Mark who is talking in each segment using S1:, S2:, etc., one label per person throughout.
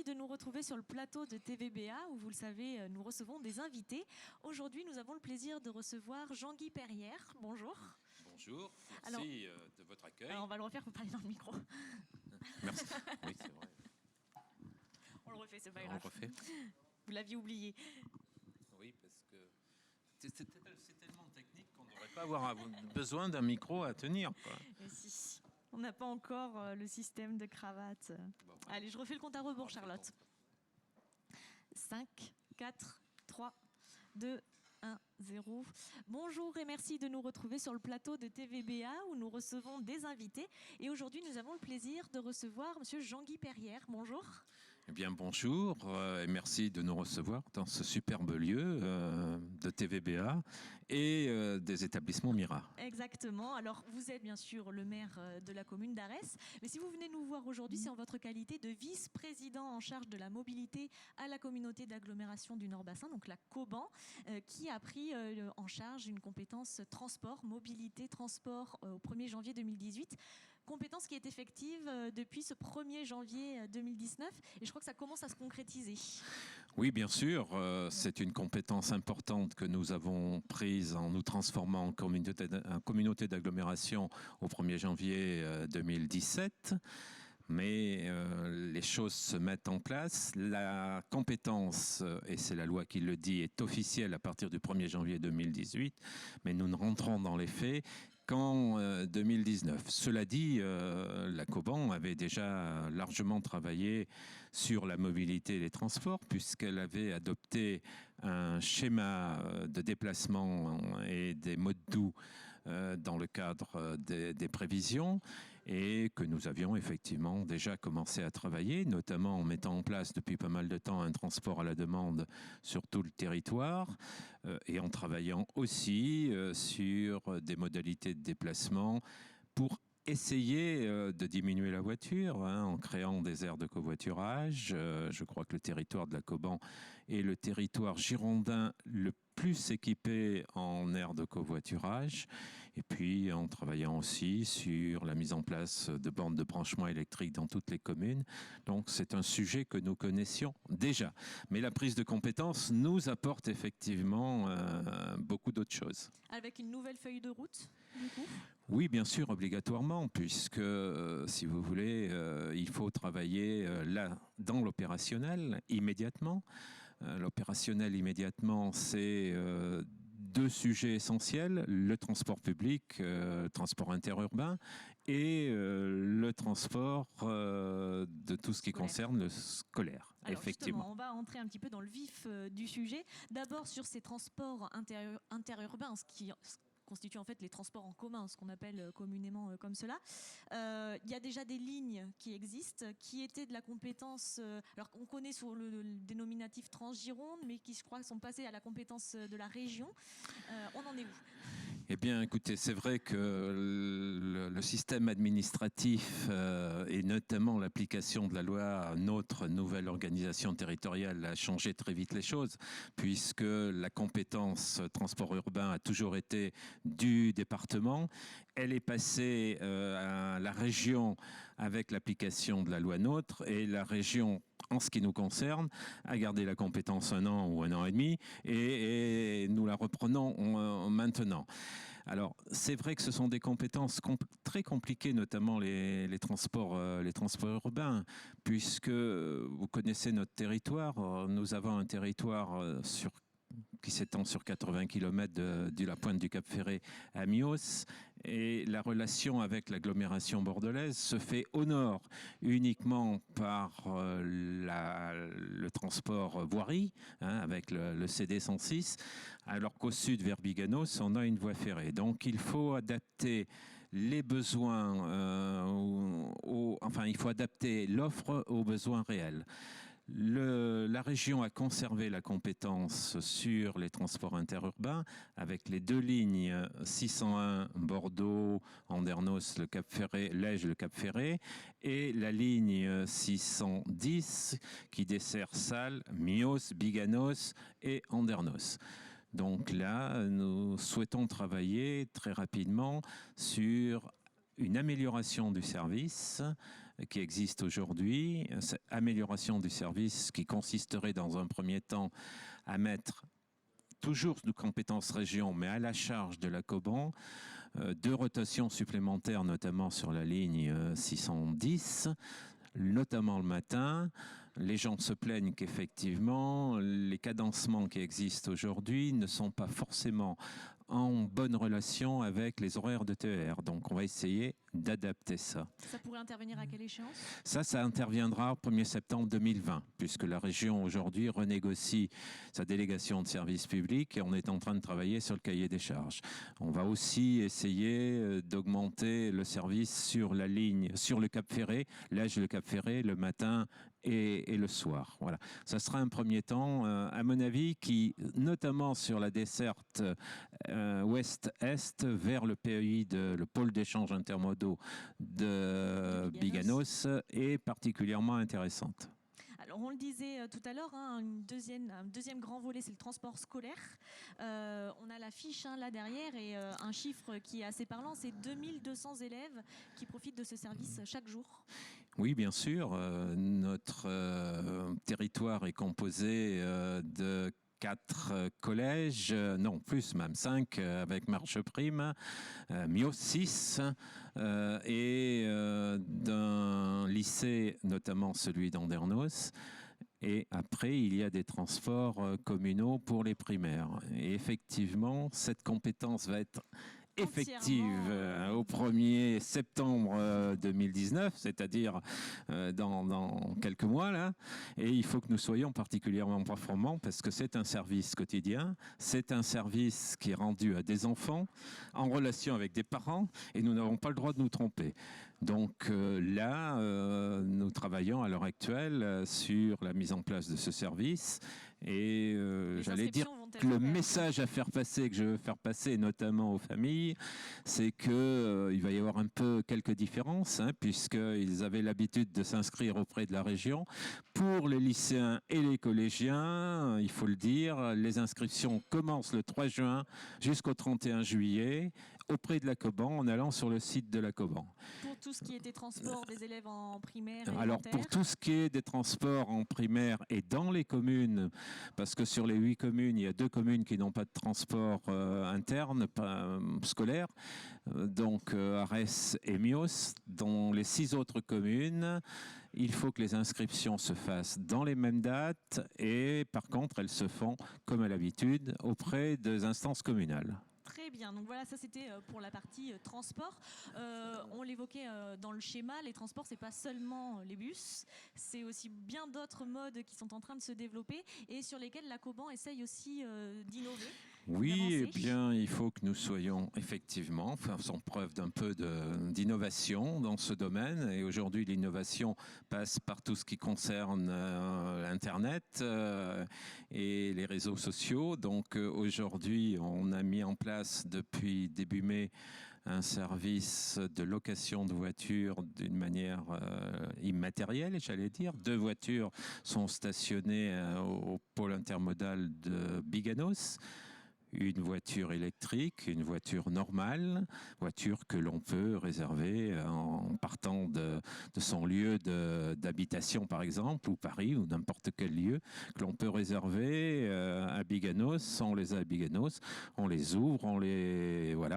S1: merci de nous retrouver sur le plateau de TVBA où, vous le savez, nous recevons des invités. Aujourd'hui, nous avons le plaisir de recevoir Jean-Guy Perrière. Bonjour.
S2: Bonjour, merci de votre accueil.
S1: Alors on va le refaire pour parler dans le micro.
S2: Merci. Oui, c'est vrai.
S1: On le refait, c'est pas grave.
S2: On le refait.
S1: Vous l'aviez oublié.
S2: Oui, parce que c'est tellement technique qu'on ne devrait pas avoir besoin d'un micro à tenir, quoi.
S1: Et si, on n'a pas encore le système de cravate.
S2: Bon.
S1: Allez, je refais le compte à rebours, Charlotte. 5, 4, 3, 2, 1, 0. Bonjour et merci de nous retrouver sur le plateau de TVBA où nous recevons des invités. Et aujourd'hui, nous avons le plaisir de recevoir Monsieur Jean-Guy Perrière. Bonjour.
S2: Eh bien, bonjour et merci de nous recevoir dans ce superbe lieu de TVBA et des établissements Mira.
S1: Exactement. Alors, vous êtes bien sûr le maire de la commune d'Arès, mais si vous venez nous voir aujourd'hui, c'est en votre qualité de vice-président en charge de la mobilité à la communauté d'agglomération du Nord-Bassin, donc la COBAN, qui a pris en charge une compétence transport, mobilité, transport au 1er janvier 2018. Compétence qui est effective depuis ce 1er janvier 2019 et je crois que ça commence à se concrétiser.
S2: Oui, bien sûr, c'est une compétence importante que nous avons prise en nous transformant en communauté d'agglomération au 1er janvier 2017. Mais les choses se mettent en place. La compétence, et c'est la loi qui le dit, est officielle à partir du 1er janvier 2018, mais nous ne rentrons dans les faits qu'en 2019. Cela dit, la COBAN avait déjà largement travaillé sur la mobilité et les transports, puisqu'elle avait adopté un schéma de déplacement et des modes doux dans le cadre des prévisions, et que nous avions effectivement déjà commencé à travailler, notamment en mettant en place depuis pas mal de temps un transport à la demande sur tout le territoire, et en travaillant aussi sur des modalités de déplacement pour essayer de diminuer la voiture en créant des aires de covoiturage. Je crois que le territoire de la COBAN est le territoire girondin le plus équipé en aires de covoiturage, et puis en travaillant aussi sur la mise en place de bornes de branchement électrique dans toutes les communes. Donc c'est un sujet que nous connaissions déjà. Mais la prise de compétences nous apporte effectivement beaucoup d'autres choses.
S1: Avec une nouvelle feuille de route, du coup ?
S2: Oui, bien sûr, obligatoirement, puisque, si vous voulez, il faut travailler là, dans l'opérationnel, immédiatement. L'opérationnel, immédiatement, c'est deux sujets essentiels, le transport public, le transport interurbain, et le transport de tout ce qui concerne le scolaire.
S1: Alors
S2: effectivement.
S1: Justement, on va entrer un petit peu dans le vif du sujet. D'abord sur ces transports interurbains, ce qui constitue en fait les transports en commun, ce qu'on appelle communément comme cela. Il y a déjà des lignes qui existent, qui étaient de la compétence, alors qu'on connaît sous le dénominatif Transgironde, mais qui, je crois, sont passées à la compétence de la région. On en est où ?
S2: Eh bien, écoutez, c'est vrai que le système administratif et notamment l'application de la loi à notre nouvelle organisation territoriale a changé très vite les choses, puisque la compétence transport urbain a toujours été du département. Elle est passée à la région avec l'application de la loi NOTRe, et la région, en ce qui nous concerne, a gardé la compétence 1 an ou 1 an et demi, et nous la reprenons maintenant. Alors, c'est vrai que ce sont des compétences très compliquées, notamment les transports urbains, puisque vous connaissez notre territoire. Nous avons un territoire qui s'étend sur 80 km de la pointe du Cap Ferret à Mios, et la relation avec l'agglomération bordelaise se fait au nord uniquement par le transport voirie, avec le CD 106, alors qu'au sud vers Biganos, on a une voie ferrée. Donc il faut adapter les besoins, il faut adapter l'offre aux besoins réels. La région a conservé la compétence sur les transports interurbains avec les deux lignes 601 Bordeaux, Andernos, le Cap Ferret, Lège, le Cap Ferret, et la ligne 610 qui dessert Salles, Mios, Biganos et Andernos. Donc là, nous souhaitons travailler très rapidement sur une amélioration du service qui existe aujourd'hui. Cette amélioration du service qui consisterait dans un premier temps à mettre toujours nos compétences région, mais à la charge de la Coban, 2 rotations supplémentaires, notamment sur la ligne 610, notamment le matin. Les gens se plaignent qu'effectivement, les cadencements qui existent aujourd'hui ne sont pas forcément en bonne relation avec les horaires de TER. Donc, on va essayer d'adapter ça.
S1: Ça pourrait intervenir à quelle échéance?
S2: Ça interviendra au 1er septembre 2020, puisque la région aujourd'hui renégocie sa délégation de services publics et on est en train de travailler sur le cahier des charges. On va aussi essayer d'augmenter le service sur la ligne, sur le Cap Ferré, l'âge le Cap Ferré, le matin et le soir. Voilà. Ça sera un premier temps, à mon avis, qui, notamment sur la desserte ouest-est vers le PEI, le pôle d'échange intermodaux de Biganos, est particulièrement intéressante.
S1: Alors, on le disait tout à l'heure, un deuxième grand volet, c'est le transport scolaire. On a la fiche là derrière et un chiffre qui est assez parlant, c'est 2200 élèves qui profitent de ce service chaque jour.
S2: Oui, bien sûr. Notre territoire est composé de 4 collèges, non plus, même 5 avec Marche Prime, Mios 6 et d'un lycée, notamment celui d'Andernos. Et après, il y a des transports communaux pour les primaires. Et effectivement, cette compétence va être effective au 1er septembre 2019, c'est-à-dire dans quelques mois là. Et il faut que nous soyons particulièrement performants parce que c'est un service quotidien, c'est un service qui est rendu à des enfants en relation avec des parents et nous n'avons pas le droit de nous tromper. Donc là, nous travaillons à l'heure actuelle sur la mise en place de ce service et j'allais dire que le message à faire passer, que je veux faire passer notamment aux familles, c'est qu'il va y avoir un peu quelques différences, puisqu'ils avaient l'habitude de s'inscrire auprès de la région. Pour les lycéens et les collégiens, il faut le dire, les inscriptions commencent le 3 juin jusqu'au 31 juillet auprès de la Coban en allant sur le site de la Coban.
S1: Pour tout ce qui était transport des élèves en primaire et
S2: alors pour tout ce qui est des transports en primaire et dans les communes, parce que sur les 8 communes, il y a 2 communes qui n'ont pas de transport interne, scolaire, donc Arès et Mios. Dans les 6 autres communes, il faut que les inscriptions se fassent dans les mêmes dates et par contre, elles se font comme à l'habitude auprès des instances communales.
S1: Très bien, donc voilà, ça c'était pour la partie transport. On l'évoquait dans le schéma, les transports, c'est pas seulement les bus, c'est aussi bien d'autres modes qui sont en train de se développer et sur lesquels la Coban essaye aussi d'innover.
S2: Oui, eh bien, il faut que nous soyons effectivement, faisons preuve d'un peu d'innovation dans ce domaine. Et aujourd'hui, l'innovation passe par tout ce qui concerne Internet et les réseaux sociaux. Donc aujourd'hui, on a mis en place depuis début mai un service de location de voitures d'une manière immatérielle, j'allais dire. 2 voitures sont stationnées au pôle intermodal de Biganos. Une voiture électrique, une voiture normale, voiture que l'on peut réserver en partant de son lieu d'habitation par exemple, ou Paris, ou n'importe quel lieu, que l'on peut réserver à Biganos. On les a à Biganos, on les ouvre, on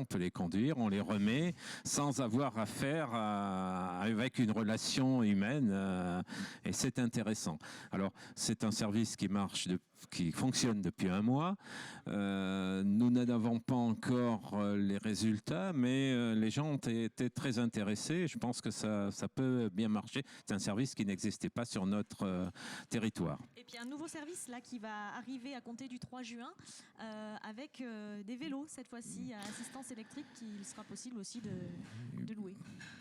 S2: peut les conduire, on les remet sans avoir à faire avec une relation humaine et c'est intéressant. Alors c'est un service qui fonctionne depuis 1 mois. Nous n'avons pas encore les résultats, mais les gens ont été très intéressés. Je pense que ça peut bien marcher. C'est un service qui n'existait pas sur notre territoire.
S1: Et puis un nouveau service là qui va arriver à compter du 3 juin avec des vélos cette fois-ci à assistance électrique qu'il sera possible aussi de louer.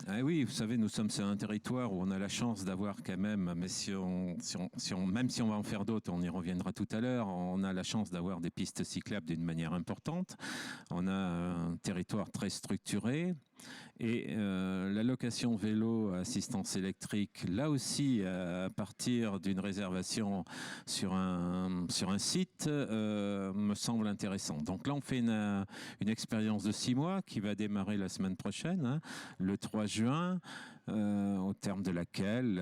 S2: Ah oui, vous savez, nous sommes sur un territoire où on a la chance d'avoir quand même, mais même si on va en faire d'autres, on y reviendra tout à l'heure, on a la chance d'avoir des pistes cyclables d'une manière importante. On a un territoire très structuré. Et la location vélo à assistance électrique, là aussi, à partir d'une réservation sur un site, me semble intéressant. Donc là, on fait une expérience de 6 mois qui va démarrer la semaine prochaine, le 3 juin. au terme de laquelle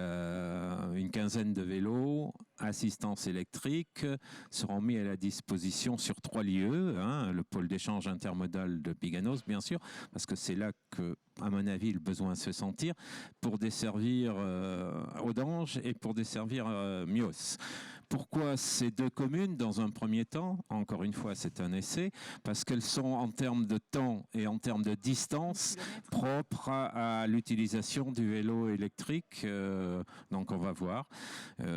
S2: une quinzaine de vélos, assistance électrique, seront mis à la disposition sur 3 lieux, hein, le pôle d'échange intermodal de Biganos, bien sûr, parce que c'est là que, à mon avis, le besoin se sentir, pour desservir Audange et pour desservir Mios. Pourquoi ces 2 communes dans un premier temps? Encore une fois, c'est un essai, parce qu'elles sont en termes de temps et en termes de distance propres à l'utilisation du vélo électrique. Donc on va voir.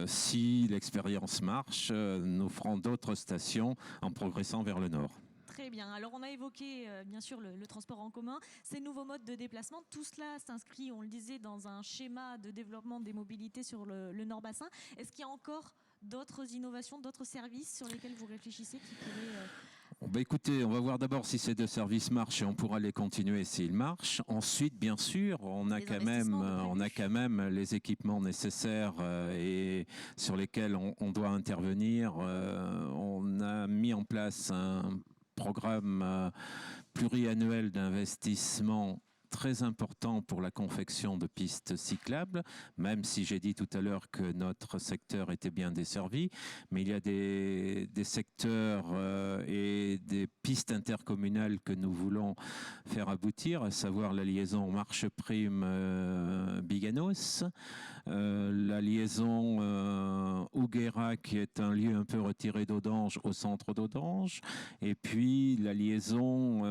S2: Si l'expérience marche, nous ferons d'autres stations en progressant vers le nord.
S1: Très bien. Alors, on a évoqué, bien sûr, le transport en commun, ces nouveaux modes de déplacement. Tout cela s'inscrit, on le disait, dans un schéma de développement des mobilités sur le Nord-Bassin. Est-ce qu'il y a encore d'autres innovations, d'autres services sur lesquels vous réfléchissez qui pourraient...
S2: Écoutez, on va voir d'abord si ces 2 services marchent et on pourra les continuer s'ils marchent. Ensuite, bien sûr, on a quand même les équipements nécessaires et sur lesquels on doit intervenir. On a mis en place un programme pluriannuel d'investissement très important pour la confection de pistes cyclables, même si j'ai dit tout à l'heure que notre secteur était bien desservi, mais il y a des secteurs et des pistes intercommunales que nous voulons faire aboutir, à savoir la liaison Marche-Prime-Biganos, la liaison Ouguera, qui est un lieu un peu retiré d'Audange, au centre d'Audange, et puis la liaison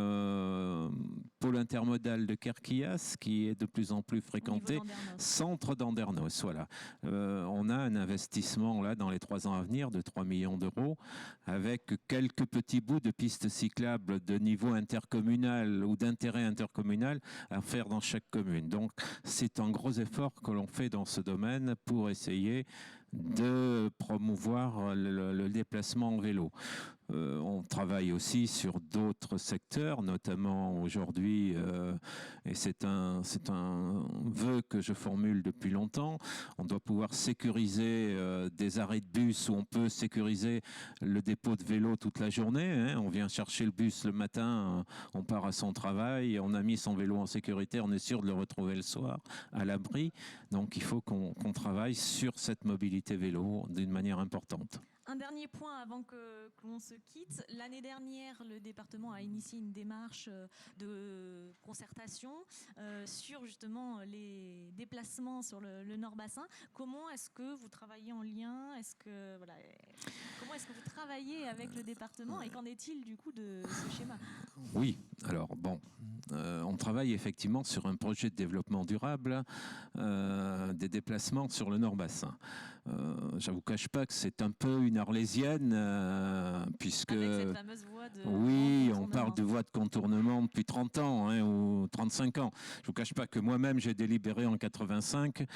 S2: pôle intermodal de Kerquias, qui est de plus en plus fréquenté, centre d'Andernos. Voilà. On a un investissement là dans les 3 ans à venir de 3 millions d'euros, avec quelques petits bouts de pistes cyclables de niveau intercommunal ou d'intérêt intercommunal à faire dans chaque commune. Donc c'est un gros effort que l'on fait dans ce domaine pour essayer de promouvoir le déplacement en vélo. On travaille aussi sur d'autres secteurs, notamment aujourd'hui, et c'est un vœu que je formule depuis longtemps, on doit pouvoir sécuriser des arrêts de bus où on peut sécuriser le dépôt de vélo toute la journée. Hein. On vient chercher le bus le matin, on part à son travail, on a mis son vélo en sécurité, on est sûr de le retrouver le soir à l'abri. Donc il faut qu'on travaille sur cette mobilité vélo d'une manière importante.
S1: Un dernier point avant que l'on se quitte. L'année dernière, le département a initié une démarche de concertation sur justement les déplacements sur le Nord-Bassin. Comment est-ce que vous travaillez en lien? Comment est-ce que vous travaillez avec le département et qu'en est-il du coup de ce schéma?
S2: Oui, alors bon, on travaille effectivement sur un projet de développement durable des déplacements sur le Nord-Bassin. Je ne vous cache pas que c'est un peu une arlésienne, puisque...
S1: Avec cette fameuse voie de...
S2: Oui, on parle de voie de contournement depuis 30 ans hein, ou 35 ans. Je ne vous cache pas que moi-même, j'ai délibéré en 85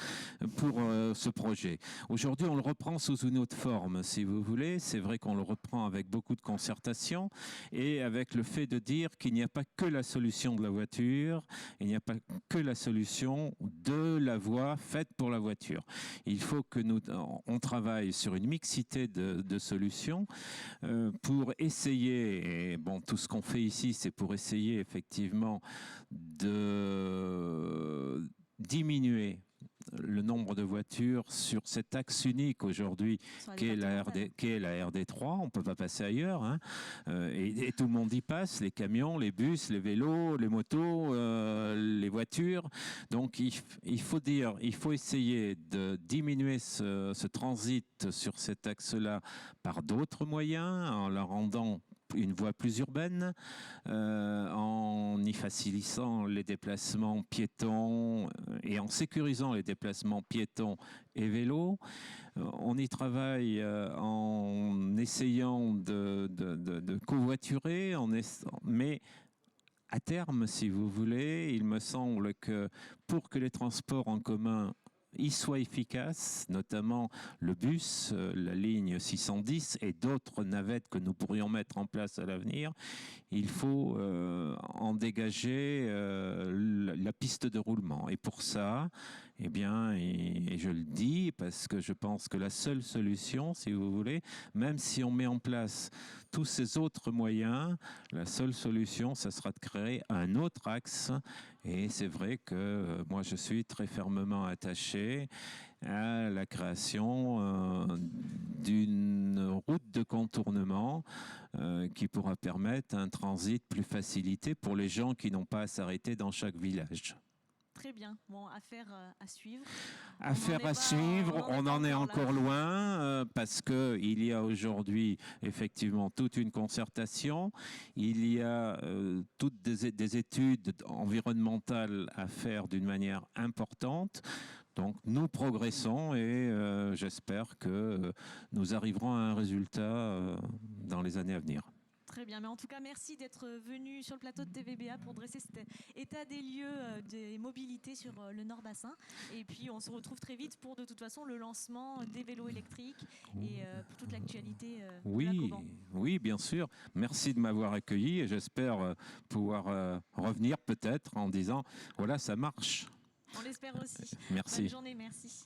S2: pour ce projet. Aujourd'hui, on le reprend sous une autre forme, si vous voulez. C'est vrai qu'on le reprend avec beaucoup de concertation et avec le fait de dire qu'il n'y a pas que la solution de la voiture, il n'y a pas que la solution de la voie faite pour la voiture. Il faut que on travaille sur une mixité de solutions pour essayer, et bon, tout ce qu'on fait ici, c'est pour essayer effectivement de diminuer le nombre de voitures sur cet axe unique aujourd'hui qui est la RD3, on ne peut pas passer ailleurs, hein. Et tout le monde y passe, les camions, les bus, les vélos, les motos, les voitures. Donc il faut essayer de diminuer ce transit sur cet axe-là par d'autres moyens, en la rendant une voie plus urbaine, en y facilitant les déplacements piétons et en sécurisant les déplacements piétons et vélos. On y travaille en essayant de covoiturer, mais à terme, si vous voulez, il me semble que pour que les transports en commun y soit efficace, notamment le bus, la ligne 610 et d'autres navettes que nous pourrions mettre en place à l'avenir, il faut en dégager la piste de roulement. Et pour ça, Eh bien, et je le dis parce que je pense que la seule solution, si vous voulez, même si on met en place tous ces autres moyens, la seule solution, ce sera de créer un autre axe. Et c'est vrai que moi, je suis très fermement attaché à la création d'une route de contournement qui pourra permettre un transit plus facilité pour les gens qui n'ont pas à s'arrêter dans chaque village.
S1: Très bien. Bon, affaire à suivre.
S2: Affaire à suivre, on en est encore loin parce qu'il y a aujourd'hui effectivement toute une concertation, il y a toutes des études environnementales à faire d'une manière importante. Donc nous progressons et j'espère que nous arriverons à un résultat dans les années à venir.
S1: Très bien, mais en tout cas, merci d'être venu sur le plateau de TVBA pour dresser cet état des lieux des mobilités sur le Nord-Bassin. Et puis, on se retrouve très vite pour, de toute façon, le lancement des vélos électriques et pour toute l'actualité de la Coban.
S2: Oui, bien sûr. Merci de m'avoir accueilli et j'espère pouvoir revenir peut-être en disant, voilà, ça marche.
S1: On l'espère aussi.
S2: Merci.
S1: Bonne journée, merci.